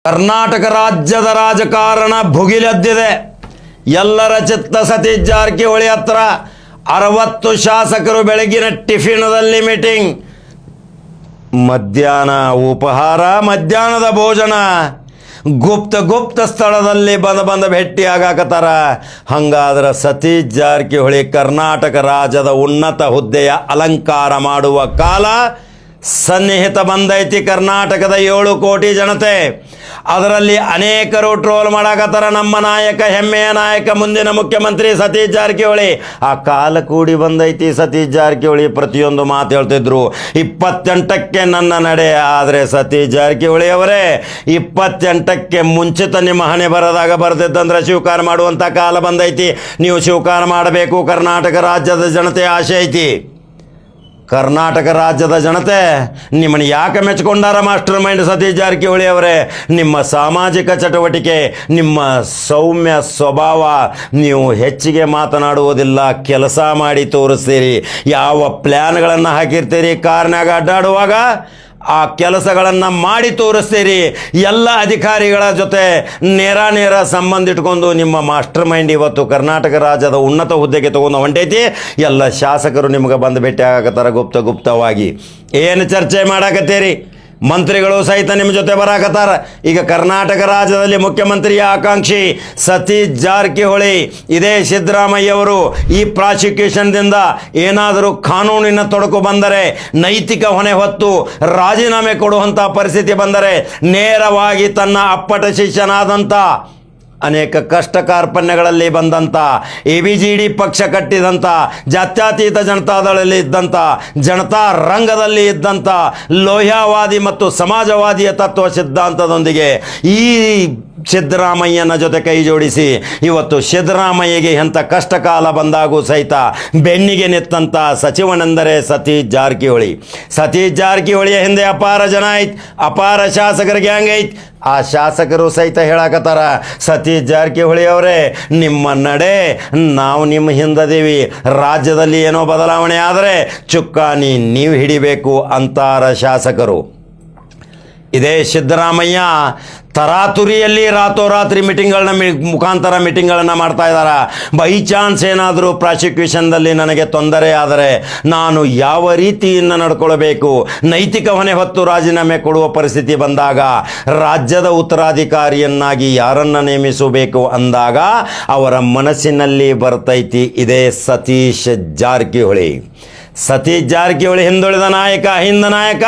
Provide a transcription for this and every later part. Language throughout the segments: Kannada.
ಕರ್ನಾಟಕ ರಾಜ್ಯದ ರಾಜಕಾರಣ ಭುಗಿಲೆದ್ದಿದೆ. ಎಲ್ಲರ ಚಿತ್ತ ಸತೀಶ್ ಜಾರಕಿಹೊಳಿ ಹತ್ರ 60 ಶಾಸಕರು ಬೆಳಗಿನ ಟಿಫಿನದಲ್ಲಿ ಮೀಟಿಂಗ್, ಮಧ್ಯಾಹ್ನ ಉಪಹಾರ, ಮಧ್ಯಾಹ್ನದ ಭೋಜನ, ಗುಪ್ತ ಸ್ಥಳದಲ್ಲಿ ಬಂದ ಭೇಟಿಯಾಗಕತ್ತಾರ. ಹಂಗಾದ್ರೆ ಸತೀಶ್ ಜಾರಕಿಹೊಳಿ ಕರ್ನಾಟಕ ರಾಜ್ಯದ ಉನ್ನತ ಹುದ್ದೆಯ ಅಲಂಕಾರ ಮಾಡುವ ಕಾಲ ಸನ್ನಿಹಿತ ಬಂದೈತಿ. ಕರ್ನಾಟಕದ 7 ಕೋಟಿ ಜನತೆ, ಅದರಲ್ಲಿ ಅನೇಕರು ಟ್ರೋಲ್ ಮಾಡಾಕತ್ತಾರ. ನಮ್ಮ ನಾಯಕ, ಹೆಮ್ಮೆಯ ನಾಯಕ, ಮುಂದಿನ ಮುಖ್ಯಮಂತ್ರಿ ಸತೀಶ್ ಜಾರಕಿಹೊಳಿ. ಆ ಕಾಲ ಕೂಡಿ ಬಂದೈತಿ. ಸತೀಶ್ ಜಾರಕಿಹೊಳಿ ಪ್ರತಿಯೊಂದು ಮಾತು ಹೇಳ್ತಿದ್ರು. 28ಕ್ಕೆ ನನ್ನ ನಡೆ. ಆದರೆ ಸತೀಶ್ ಜಾರಕಿಹೊಳಿ ಅವರೇ, 28ಕ್ಕೆ ಮುಂಚಿತ ನಿಮ್ಮ ಹಣೆ ಬರದಾಗ ಬರ್ತಿದ್ದಂದ್ರೆ ಸ್ವೀಕಾರ ಮಾಡುವಂಥ ಕಾಲ ಬಂದೈತಿ. ನೀವು ಸ್ವೀಕಾರ ಮಾಡಬೇಕು. ಕರ್ನಾಟಕ ರಾಜ್ಯದ ಜನತೆ ಆಸೆ ಐತಿ. ಕರ್ನಾಟಕ ರಾಜ್ಯದ ಜನತೆ ನಿಮ್ಮನ್ನು ಯಾಕೆ ಮೆಚ್ಚಿಕೊಂಡಾರ ಮಾಸ್ಟರ್ ಮೈಂಡ್ ಸತೀಶ್ ಜಾರಕಿಹೊಳಿ ಅವರೇ? ನಿಮ್ಮ ಸಾಮಾಜಿಕ ಚಟುವಟಿಕೆ, ನಿಮ್ಮ ಸೌಮ್ಯ ಸ್ವಭಾವ, ನೀವು ಹೆಚ್ಚಿಗೆ ಮಾತನಾಡುವುದಿಲ್ಲ, ಕೆಲಸ ಮಾಡಿ ತೋರಿಸ್ತೀರಿ. ಯಾವ ಪ್ಲ್ಯಾನ್ಗಳನ್ನು ಹಾಕಿರ್ತೀರಿ, ಕಾರ್ನಾಗ ಅಡ್ಡಾಡುವಾಗ ಆ ಕೆಲಸಗಳನ್ನು ಮಾಡಿ ತೋರಿಸ್ತೀರಿ. ಎಲ್ಲ ಅಧಿಕಾರಿಗಳ ಜೊತೆ ನೇರ ಸಂಬಂಧ ಇಟ್ಕೊಂಡು ನಿಮ್ಮ ಮಾಸ್ಟರ್ ಮೈಂಡ್ ಇವತ್ತು ಕರ್ನಾಟಕ ರಾಜ್ಯದ ಉನ್ನತ ಹುದ್ದೆಗೆ ತೊಗೊಂಡು ಹೊಂಟೈತಿ. ಎಲ್ಲ ಶಾಸಕರು ನಿಮಗೆ ಬಂದು ಭೇಟಿ ಆಗತ್ತಾರ ಗುಪ್ತವಾಗಿ. ಏನು ಚರ್ಚೆ ಮಾಡಾಕತ್ತೀರಿ? ಮಂತ್ರಿಗಳು ಸಹಿತ ನಿಮ್ಮ ಜೊತೆ ಬರಾಕತ್ತಾರ. ಈಗ ಕರ್ನಾಟಕ ರಾಜ್ಯದಲ್ಲಿ ಮುಖ್ಯಮಂತ್ರಿಯ ಆಕಾಂಕ್ಷಿ ಸತೀಶ್ ಜಾರಕಿಹೊಳಿ, ಇದೇ ಸಿದ್ದರಾಮಯ್ಯವರು ಈ ಪ್ರಾಸಿಕ್ಯೂಷನ್ದಿಂದ ಏನಾದರೂ ಕಾನೂನಿನ ತೊಡಕು ಬಂದರೆ, ನೈತಿಕ ಹೊಣೆ ಹೊತ್ತು ರಾಜೀನಾಮೆ ಕೊಡುವಂಥ ಪರಿಸ್ಥಿತಿ ಬಂದರೆ, ನೇರವಾಗಿ ತನ್ನ ಅಪ್ಪಟ ಶಿಷ್ಯನಾದಂಥ, ಅನೇಕ ಕಷ್ಟ ಕಾರ್ಪಣ್ಯಗಳಲ್ಲಿ ಬಂದಂಥ, ABCD ಪಕ್ಷ ಕಟ್ಟಿದಂಥ, ಜಾತ್ಯತೀತ ಜನತಾದಳದಲ್ಲಿ ಇದ್ದಂಥ, ಜನತಾ ರಂಗದಲ್ಲಿ ಇದ್ದಂಥ ಲೋಹ್ಯವಾದಿ ಮತ್ತು ಸಮಾಜವಾದಿಯ ತತ್ವ ಸಿದ್ಧಾಂತದೊಂದಿಗೆ ಈ ಸಿದ್ದರಾಮಯ್ಯನ ಜೊತೆ ಕೈ ಜೋಡಿಸಿ ಇವತ್ತು ಸಿದ್ದರಾಮಯ್ಯಗೆ ಎಂಥ ಕಷ್ಟ ಕಾಲ ಬಂದಾಗೂ ಸಹಿತ ಬೆನ್ನಿಗೆ ನಿತ್ತಂಥ ಸಚಿವನೆಂದರೆ ಸತೀಶ್ ಜಾರಕಿಹೊಳಿ. ಸತೀಶ್ ಜಾರಕಿಹೊಳಿಯ ಹಿಂದೆ ಅಪಾರ ಜನ ಐತ್, ಅಪಾರ ಶಾಸಕರ ಗ್ಯಾಂಗ್ ಐತ್. ಆ ಶಾಸಕರು ಸಹಿತ ಹೇಳಕತ್ತಾರ, ಸತೀಶ್ ಜಾರಕಿಹೊಳಿ ಅವರೇ, ನಿಮ್ಮ ನಡೆ ನಾವು ನಿಮ್ಮ ಹಿಂದದೀವಿ. ರಾಜ್ಯದಲ್ಲಿ ಏನೋ ಬದಲಾವಣೆ ಆದರೆ ಚುಕ್ಕಾಣಿ ನೀವು ಹಿಡಿಬೇಕು ಅಂತಾರ ಶಾಸಕರು. ಇದೇ ಸಿದ್ದರಾಮಯ್ಯ ತರಾತುರಿಯಲ್ಲಿ ರಾತ್ರೋರಾತ್ರಿ ಮುಖಾಂತರ ಮೀಟಿಂಗ್ಗಳನ್ನು ಮಾಡ್ತಾ ಇದ್ದಾರೆ. ಬೈ ಚಾನ್ಸ್ ಏನಾದರೂ ಪ್ರಾಸಿಕ್ಯೂಷನ್ದಲ್ಲಿ ನನಗೆ ತೊಂದರೆ ಆದರೆ ನಾನು ಯಾವ ರೀತಿಯಿಂದ ನಡ್ಕೊಳ್ಬೇಕು, ನೈತಿಕ ಹೊಣೆ ಹೊತ್ತು ರಾಜೀನಾಮೆ ಕೊಡುವ ಪರಿಸ್ಥಿತಿ ಬಂದಾಗ, ರಾಜ್ಯದ ಉತ್ತರಾಧಿಕಾರಿಯನ್ನಾಗಿ ಯಾರನ್ನು ನೇಮಿಸಬೇಕು ಅಂದಾಗ ಅವರ ಮನಸ್ಸಿನಲ್ಲಿ ಬರ್ತೈತಿ ಇದೇ ಸತೀಶ್ ಜಾರಕಿಹೊಳಿ. ಸತೀಶ್ ಜಾರಕಿಹೊಳಿ ಹಿಂದುಳಿದ ನಾಯಕ, ಅಹಿಂದ ನಾಯಕ.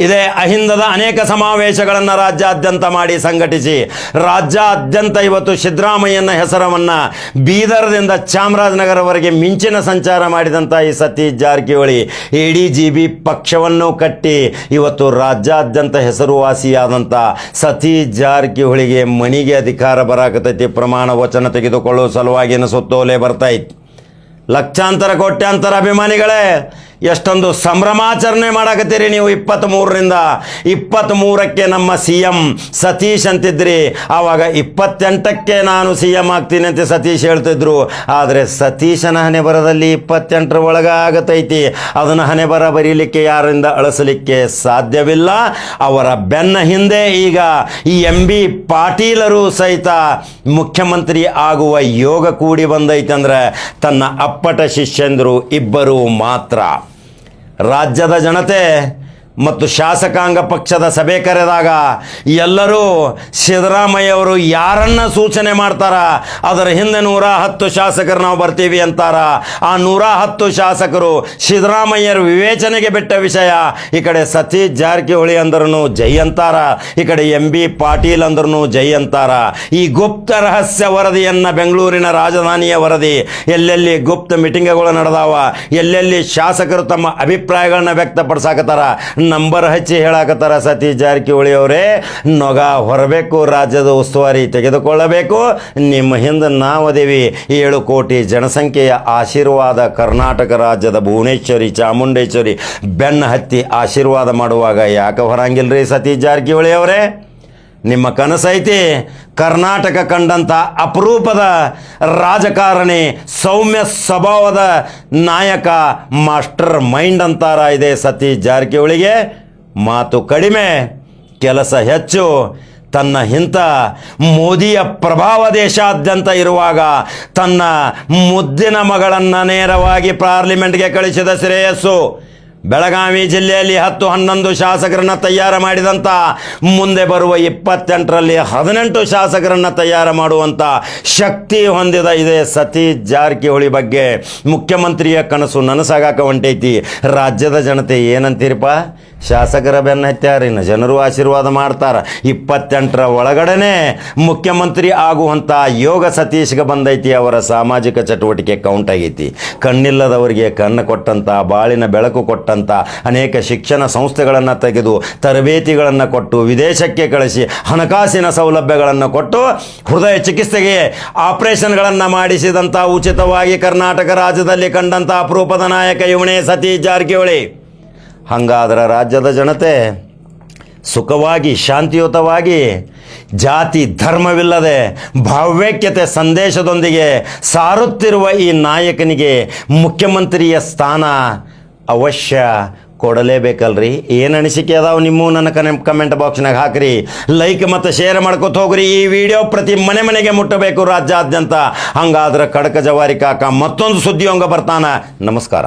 ಇದೇ ಅಹಿಂದದ ಅನೇಕ ಸಮಾವೇಶಗಳನ್ನು ರಾಜ್ಯಾದ್ಯಂತ ಮಾಡಿ ಸಂಘಟಿಸಿ ರಾಜ್ಯಾದ್ಯಂತ ಇವತ್ತು ಸಿದ್ದರಾಮಯ್ಯನ ಹೆಸರವನ್ನು ಬೀದರ್ದಿಂದ ಚಾಮರಾಜನಗರವರೆಗೆ ಮಿಂಚಿನ ಸಂಚಾರ ಮಾಡಿದಂಥ ಈ ಸತೀಶ್ ಜಾರಕಿಹೊಳಿ ADGB ಪಕ್ಷವನ್ನು ಕಟ್ಟಿ ಇವತ್ತು ರಾಜ್ಯಾದ್ಯಂತ ಹೆಸರುವಾಸಿಯಾದಂಥ ಸತೀಶ್ ಜಾರಕಿಹೊಳಿಗೆ ಮಣಿಗೆ ಅಧಿಕಾರ ಬರಾಕತೈತಿ. ಪ್ರಮಾಣ ವಚನ ತೆಗೆದುಕೊಳ್ಳುವ ಸಲುವಾಗಿ ಸುತ್ತೋಲೆ ಬರ್ತೈತಿ. ಲಕ್ಷಾಂತರ ಕೋಟ್ಯಾಂತರ ಅಭಿಮಾನಿಗಳೇ, ಎಷ್ಟೊಂದು ಸಂಭ್ರಮಾಚರಣೆ ಮಾಡಕತ್ತೀರಿ ನೀವು. 23ರಿಂದ 23ಕ್ಕೆ ನಮ್ಮ CM ಸತೀಶ್ ಅಂತಿದ್ರಿ. ಆವಾಗ 28ಕ್ಕೆ ನಾನು CM ಆಗ್ತೀನಿ ಅಂತ ಸತೀಶ್ ಹೇಳ್ತಿದ್ರು. ಆದರೆ ಸತೀಶನ ಹಣೆ ಬರದಲ್ಲಿ 28ರ ಒಳಗೆ ಆಗತೈತಿ. ಅದನ್ನು ಹಣೆ ಬರ ಬರೀಲಿಕ್ಕೆ ಯಾರಿಂದ ಅಳಿಸಲಿಕ್ಕೆ ಸಾಧ್ಯವಿಲ್ಲ. ಅವರ ಬೆನ್ನ ಹಿಂದೆ ಈಗ ಈ MB ಪಾಟೀಲರು ಸಹಿತ ಮುಖ್ಯಮಂತ್ರಿ ಆಗುವ ಯೋಗ ಕೂಡಿ ಬಂದೈತಂದ್ರೆ ತನ್ನ ಅಪ್ಪಟ ಶಿಷ್ಯಂದರು ಇಬ್ಬರು ಮಾತ್ರ. ರಾಜ್ಯದ ಜನತೆ ಮತ್ತು ಶಾಸಕಾಂಗ ಪಕ್ಷದ ಸಭೆ ಕರೆದಾಗ ಎಲ್ಲರೂ ಸಿದ್ದರಾಮಯ್ಯವರು ಯಾರನ್ನ ಸೂಚನೆ ಮಾಡ್ತಾರ ಅದರ ಹಿಂದೆ 110 ಶಾಸಕರು ನಾವು ಬರ್ತೀವಿ ಅಂತಾರ. ಆ 110 ಶಾಸಕರು ಸಿದ್ದರಾಮಯ್ಯರ ವಿವೇಚನೆಗೆ ಬಿಟ್ಟ ವಿಷಯ. ಈ ಕಡೆ ಸತೀಶ್ ಜಾರಕಿಹೊಳಿ ಅಂದ್ರೂ ಜೈ ಅಂತಾರ, ಈ ಕಡೆ MB ಪಾಟೀಲ್ ಅಂದ್ರೂ ಜೈ ಅಂತಾರ. ಈ ಗುಪ್ತ ರಹಸ್ಯ ವರದಿಯನ್ನು, ಬೆಂಗಳೂರಿನ ರಾಜಧಾನಿಯ ವರದಿ, ಎಲ್ಲೆಲ್ಲಿ ಗುಪ್ತ ಮೀಟಿಂಗ್ಗಳು ನಡೆದಾವ, ಎಲ್ಲೆಲ್ಲಿ ಶಾಸಕರು ತಮ್ಮ ಅಭಿಪ್ರಾಯಗಳನ್ನ ವ್ಯಕ್ತಪಡಿಸಾಕತ್ತಾರ, ನಂಬರ್ ಹಚ್ಚಿ ಹೇಳಾಕತ್ತಾರ ಸತೀಶ್ ಜಾರಕಿಹೊಳಿ ಅವರೇ, ನೊಗ ಹೊರಬೇಕು, ರಾಜ್ಯದ ಉಸ್ತುವಾರಿ ತೆಗೆದುಕೊಳ್ಳಬೇಕು, ನಿಮ್ಮ ಹಿಂದೆ ನಾವದೇವಿ. 7 ಕೋಟಿ ಜನಸಂಖ್ಯೆಯ ಆಶೀರ್ವಾದ ಕರ್ನಾಟಕ ರಾಜ್ಯದ ಭುವನೇಶ್ವರಿ ಚಾಮುಂಡೇಶ್ವರಿ ಬೆನ್ನ ಹತ್ತಿ ಆಶೀರ್ವಾದ ಮಾಡುವಾಗ ಯಾಕೆ ಹೊರಂಗಿಲ್ರಿ ಸತೀಶ್ ಜಾರಕಿಹೊಳಿ ಅವರೇ? ನಿಮ್ಮ ಕನಸೈತಿ ಕರ್ನಾಟಕ ಕಂಡಂಥ ಅಪರೂಪದ ರಾಜಕಾರಣಿ, ಸೌಮ್ಯ ಸ್ವಭಾವದ ನಾಯಕ, ಮಾಸ್ಟರ್ ಮೈಂಡ್ ಅಂತಾರ ಇದೆ ಸತೀಶ್ ಜಾರಕಿಹೊಳಿಗೆ. ಮಾತು ಕಡಿಮೆ, ಕೆಲಸ ಹೆಚ್ಚು, ತನ್ನ ಇಂಥ ಮೋದಿಯ ಪ್ರಭಾವ ದೇಶಾದ್ಯಂತ ಇರುವಾಗ ತನ್ನ ಮುದ್ದಿನ ಮಗಳನ್ನು ನೇರವಾಗಿ ಪಾರ್ಲಿಮೆಂಟ್ಗೆ ಕಳಿಸಿದ ಶ್ರೇಯಸ್ಸು ಬೆಳಗಾವಿ ಜಿಲ್ಲೆಯಲ್ಲಿ 10-11 ಶಾಸಕರನ್ನು ತಯಾರು ಮಾಡಿದಂಥ ಮುಂದೆ ಬರುವ 28ರಲ್ಲಿ 18 ಶಾಸಕರನ್ನು ತಯಾರು ಮಾಡುವಂಥ ಶಕ್ತಿ ಹೊಂದಿದ ಇದೆ ಸತೀಶ್ ಜಾರಕಿಹೊಳಿ ಬಗ್ಗೆ ಮುಖ್ಯಮಂತ್ರಿಯ ಕನಸು ನನಸಾಗಾಕ ಹೊಂಟೈತಿ. ರಾಜ್ಯದ ಜನತೆ ಏನಂತೀರಪ್ಪ? ಶಾಸಕರ ಬೆನ್ನ ಹತ್ಯಾರಿನ ಜನರು ಆಶೀರ್ವಾದ ಮಾಡ್ತಾರೆ. 28ರ ಒಳಗಡೆನೆ ಮುಖ್ಯಮಂತ್ರಿ ಆಗುವಂಥ ಯೋಗ ಸತೀಶ್ಗೆ ಬಂದೈತಿ. ಅವರ ಸಾಮಾಜಿಕ ಚಟುವಟಿಕೆ ಕೌಂಟ್ ಆಗೈತಿ. ಕಣ್ಣಿಲ್ಲದವರಿಗೆ ಕಣ್ಣು ಕೊಟ್ಟಂಥ, ಬಾಳಿನ ಬೆಳಕು ಕೊಟ್ಟಂಥ, ಅನೇಕ ಶಿಕ್ಷಣ ಸಂಸ್ಥೆಗಳನ್ನು ತೆಗೆದು ತರಬೇತಿಗಳನ್ನು ಕೊಟ್ಟು ವಿದೇಶಕ್ಕೆ ಕಳಿಸಿ ಹಣಕಾಸಿನ ಸೌಲಭ್ಯಗಳನ್ನು ಕೊಟ್ಟು ಹೃದಯ ಚಿಕಿತ್ಸೆಗೆ ಆಪರೇಷನ್ಗಳನ್ನು ಮಾಡಿಸಿದಂಥ, ಉಚಿತವಾಗಿ ಕರ್ನಾಟಕ ರಾಜ್ಯದಲ್ಲಿ ಕಂಡಂಥ ಅಪರೂಪದ ನಾಯಕ ಇವನೇ ಸತೀಶ್ ಜಾರಕಿಹೊಳಿ. ಹಾಗಾದ್ರೆ ರಾಜ್ಯದ ಜನತೆ ಸುಖವಾಗಿ ಶಾಂತಿಯುತವಾಗಿ ಜಾತಿ ಧರ್ಮವಿಲ್ಲದೆ ಭಾವ್ಯೈಕ್ಯತೆ ಸಂದೇಶದೊಂದಿಗೆ ಸಾರುತ್ತಿರುವ ಈ ನಾಯಕನಿಗೆ ಮುಖ್ಯಮಂತ್ರಿಯ ಸ್ಥಾನ ಅವಶ್ಯ ಕೊಡಲೇಬೇಕಲ್ರಿ. ಏನು ಅನಿಸಿಕೆ ಅದಾವೆ ನಿಮ್ಮ ನನ್ನ ಕಮೆಂಟ್ ಬಾಕ್ಸ್ನಾಗ ಹಾಕ್ರಿ. ಲೈಕ್ ಮತ್ತು ಶೇರ್ ಮಾಡ್ಕೊತ ಹೋಗ್ರಿ. ಈ ವಿಡಿಯೋ ಪ್ರತಿ ಮನೆ ಮನೆಗೆ ಮುಟ್ಟಬೇಕು ರಾಜ್ಯಾದ್ಯಂತ. ಹಂಗಾದ್ರೆ ಖಡಕ ಜವಾರಿ ಕಾಕ ಮತ್ತೊಂದು ಸುದ್ದಿಯೊಂಗ ಬರ್ತಾನ. ನಮಸ್ಕಾರ.